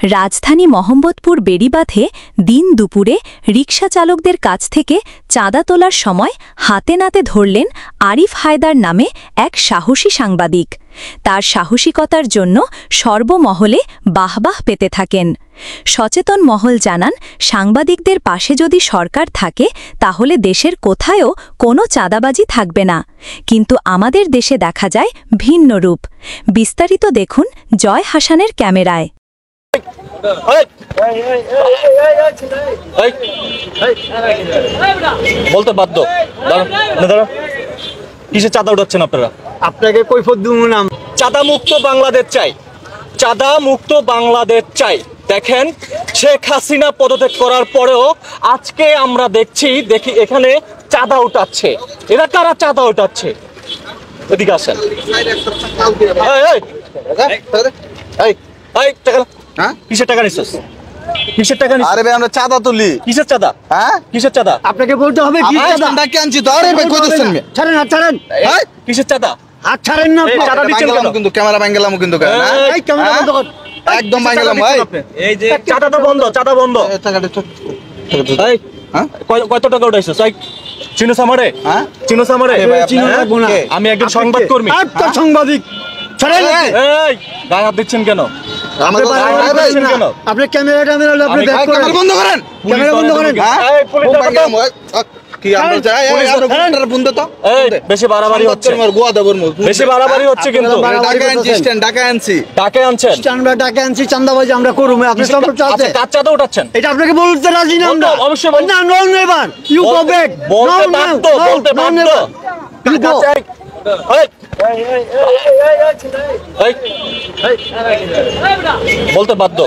রাজধানী মোহাম্মদপুর বেড়িবাঁধে দিন দুপুরে রিকশা চালকদের কাছ থেকে চাঁদা তোলার সময় হাতে নাতে ধরলেন আরিফ হায়দার নামে এক সাহসী সাংবাদিক। তার সাহসিকতার জন্য সর্বমহলে বাহবাহ পেতে থাকেন। সচেতন মহল জানান, সাংবাদিকদের পাশে যদি সরকার থাকে তাহলে দেশের কোথায়ও কোনো চাঁদাবাজি থাকবে না। কিন্তু আমাদের দেশে দেখা যায় ভিন্ন রূপ। বিস্তারিত দেখুন জয় হাসানের ক্যামেরায়। বলতে বাধ্য কিসে চাঁদা উঠাচ্ছেন আপনারা? আপনাকে কৈফিয়ত দিব না। চাঁদা মুক্ত বাংলাদেশ চাই, চাঁদা মুক্ত বাংলাদেশ চাই। দেখেন, শেখ হাসিনা পদত্যাগ করার পরেও আজকে আমরা দেখি এখানে চাঁদা উঠাচ্ছে। এরা কারা চাঁদা উঠাচ্ছে? এদিকে আসেন। কিসের টাকা নিচ্ছিস? কিসের টাকা নিচ্ছিস? আরে ভাই আমরা চাঁদা তুলি। কিসের চাঁদা? হ্যাঁ কিসের চাঁদা? আপনাকে বলতে হবে কি চাঁদা? ডাকে আনছি তো। আরে ভাই কই দিচ্ছেন? ছাড়েন, হাত ছাড়েন। কিসের চাঁদা? হাত ছাড়েন না। চাঁদা দিচ্ছেন কেন? কিন্তু ক্যামেরা ভাঙলাম কিন্তু এই ক্যামেরা বন্ধ কর। একদম ভাঙলাম ভাই। এই যে চাঁদা তো বন্ধ, চাঁদা বন্ধ। এই হ্যাঁ কত টাকা উঠাইছিস? চিনো সামারে? হ্যাঁ চিনো সামারে? চিনো লাগবো না। আমি একজন সংবাদকর্মী। আপনি সাংবাদিক। ছাড়েন। এই গায়ে হাত দিচ্ছেন কেন? আপনি ক্যামেরাটা আপনি ব্যাক করেন। ক্যামেরা বন্ধ করেন। ক্যামেরা বন্ধ করেন। এই পুলিশ কি আমরা যাই আমরা বন্ধ তো। এই বেশি বাড়াবাড়ি হচ্ছে। আমার গোয়া দেবর মুখ। বেশি বাড়াবাড়ি হচ্ছে কিন্তু। ডাকে আনছি স্ট্যান্ড ডাকে আনছি। টাকা আনছেন? আমরা টাকা আনছি, চাঁদাবাজি আমরা করব। আপনি সব চাচ্ছে। কাজ চাঁদা উঠাচ্ছেন? এটা আপনাকে বলতে রাজি না আমরা। অবশ্যই না, no never. You go back. বলতে বাধ্য, বলতে বাধ্য। বলতে বাধ্য।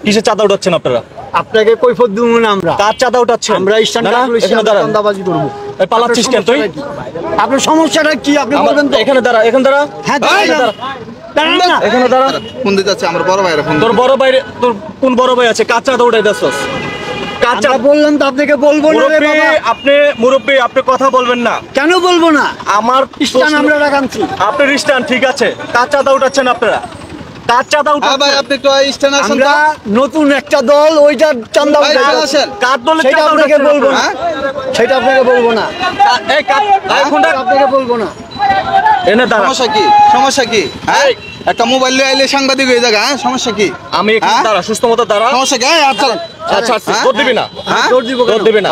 কিসে চাঁদা উঠাচ্ছেন আপনারা? আপনাকে কৈফিয়ত দিব না আমরা। কার চাঁদা উঠাচ্ছেন? আমরা চাঁদাবাজি করব। পালাচ্ছিস কেন তুই? আপনার সমস্যাটা কি আপনি বলবেন তো? এখানে দাঁড়া, এখানে দাঁড়া। হ্যাঁ দাঁড়ান না। এখানে দাঁড়া। ফোন দিতে যাচ্ছে আমার বড় ভাইয়ের ফোন। তোর বড় ভাই, তোর কোন বড় ভাই আছে? কার চাঁদা উঠাইতেছস? কার চাঁদা বললাম তো আপনাকে বলবো না রে বাবা। আপনি মুরব্বি, আপনি কথা বলবেন না। কেন বলবো না? আমার স্টান আমরা রাখাচ্ছি। আপনি রিস্টান ঠিক আছে। কার চাঁদা উঠাচ্ছেন আপনারা? কার চাঁদা উঠাচ্ছেন? ভাই আপনি একটু স্ট্যান্ড আসেন তো। আমরা নতুন একটা দল, ওইটা চাঁদা উঠাচ্ছি। কার দলের সেটা চাঁদা আপনাকে উঠাচ্ছেন? বলবো না। সেটা আপনাকে বলবো না। এই কার ফোনটা আপনাকে বলবো না। এনে দাঁড়া। সমস্যা কি? সমস্যা কি? হ্যাঁ একটা মোবাইল নিয়ে আইলে সাংবাদিক হয়ে যাগা। হ্যাঁ সমস্যা কি? আমি এখানে দাঁড়া, সুস্থ মতো দাঁড়া। সমস্যা কি? আচ্ছা আচ্ছা তোর দিবি না? দৌড় দিব তোর দিবি না?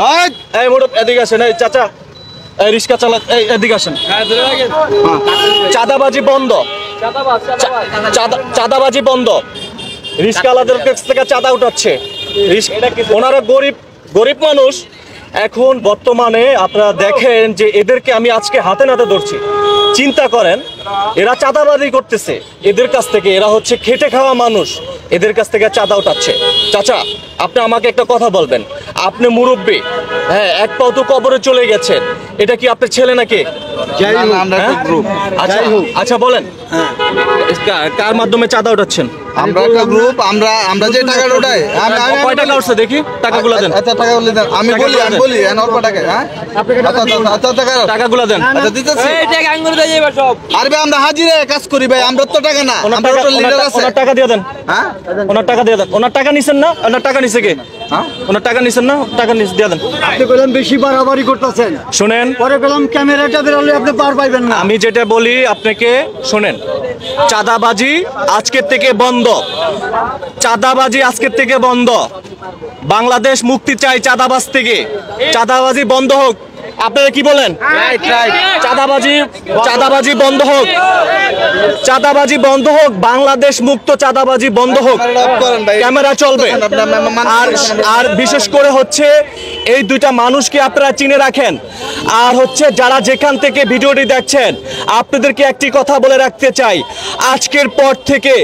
এই মুরব্বি এদিকে আসেন। এই চাচা, এই রিক্সা চালা, এই এদিকে আসেন। চাঁদাবাজি বন্ধ, চাঁদাবাজি বন্ধ। রিক্সাওয়ালাদের কাছ থেকে চাঁদা উঠাচ্ছে। ওনারা গরিব মানুষ। এখন বর্তমানে আপনারা দেখেন যে এদেরকে আমি আজকে হাতে নাতে ধরছি। চিন্তা করেন, এরা চাঁদাবাজি করতেছে এদের কাছ থেকে। এরা হচ্ছে খেটে খাওয়া মানুষ, এদের কাছ থেকে চাঁদা উঠাচ্ছে। চাচা, আপনি আমাকে একটা কথা বলবেন। আপনি মুরব্বী, হ্যাঁ, এক পাও তো কবরে চলে গেছেন। এটা কি আপনার ছেলে নাকি? আমরা একটা গ্রুপ। আচ্ছা বলেন, কার মাধ্যমে চাঁদা উঠাচ্ছেন? আমরা একটা গ্রুপ। আমরা যে টাকা উঠাই, কয় টাকা উঠছে দেখি? টাকাগুলো দেন। আচ্ছা টাকাগুলো দেন। আমি বলি অল্প টাকা। হ্যাঁ আচ্ছা টাকাগুলো দেন। আচ্ছা দিতেছি। আরে ভাই আমরা হাজিরে কাজ করি ভাই, আমরা তো টাকা না। ওনার টাকা দিয়ে দেন। হ্যাঁ ওনার টাকা দিয়ে দেন। ওনার টাকা নিছেন না? ওনার টাকা নিছে কে? ওনার টাকা নিছেন না? টাকা দিয়ে দেন। আপনি বললেন বেশি বাড়াবাড়ি করতেছেন। শুনেন, পরে বললাম ক্যামেরাটা বেরোলে আপনি পার পাইবেন না। আমি যেটা বলি আপনাকে শোনেন। চাঁদাবাজি আজকের থেকে বন্ধ। চাঁদাবাজি আজকের থেকে বন্ধ। বাংলাদেশ মুক্তি চাই চাঁদাবাজ থেকে। চাঁদাবাজি বন্ধ হোক। আপনারা কি বলেন? চাঁদাবাজি বন্ধ হোক। চাঁদাবাজি বন্ধ হোক। বাংলাদেশ মুক্ত, চাঁদাবাজি বন্ধ হোক। ক্যামেরা চলবে। আর বিশেষ করে হচ্ছে এই দুইটা মানুষকে আপনারা চিনে রাখেন। আর হচ্ছে যারা যেখান থেকে ভিডিওটি দেখছেন, আপনাদেরকে একটি কথা বলে রাখতে চাই, আজকের পর থেকে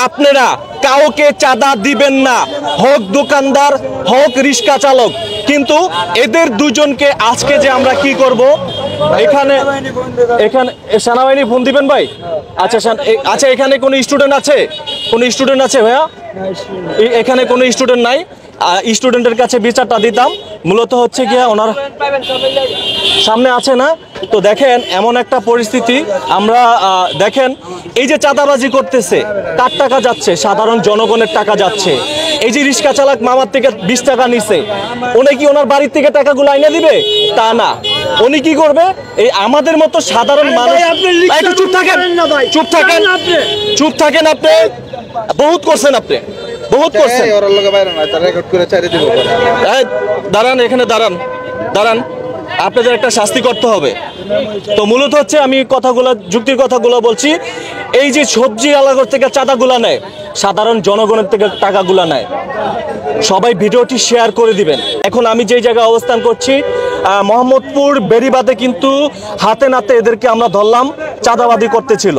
আপনারা কাউকে চাঁদা দিবেন না, হোক দোকানদার হোক রিক্সা চালক। কিন্তু এদের দুজনকে আজকে যে আমরা কি করব, এখানে সেনাবাহিনী ফোন দিবেন ভাই। আচ্ছা এখানে কোনো স্টুডেন্ট আছে? কোনো স্টুডেন্ট আছে ভাইয়া? এখানে কোনো স্টুডেন্ট নাই। স্টুডেন্টের কাছে বিচারটা দিতাম। মূলত হচ্ছে গিয়ে ওনার সামনে আছে না, তো দেখেন এমন একটা পরিস্থিতি আমরা দেখেন এই যে চাঁদাবাজি করতেছে, কার টাকা যাচ্ছে? সাধারণ জনগণের টাকা যাচ্ছে। এই যে রিক্সা চালক মামার থেকে 20 টাকা নিছে, উনি কি ওনার বাড়ির থেকে টাকাগুলো আইনা দিবে? তা না, উনি কি করবে? এই আমাদের মতো সাধারণ মানুষ। একটু চুপ থাকেন, চুপ থাকেন, চুপ থাকেন। আপনি বহুত করছেন, আপনি বহুত করছেন। এই, দাঁড়ান, এখানে দাঁড়ান, দাঁড়ান, আপনাদের একটা শাস্তি করতে হবে। তো মূলত হচ্ছে আমি কথাগুলো, যুক্তির কথাগুলো বলছি। এই যে সবজি আলাদা থেকে চাঁদাগুলা নেয়, সাধারণ জনগণের থেকে টাকাগুলা নেয়। সবাই ভিডিওটি শেয়ার করে দিবেন। এখন আমি যেই জায়গায় অবস্থান করছি, মোহাম্মদপুর বেড়িবাঁধে কিন্তু হাতে নাতে এদেরকে আমরা ধরলাম চাঁদাবাজি করতেছিল।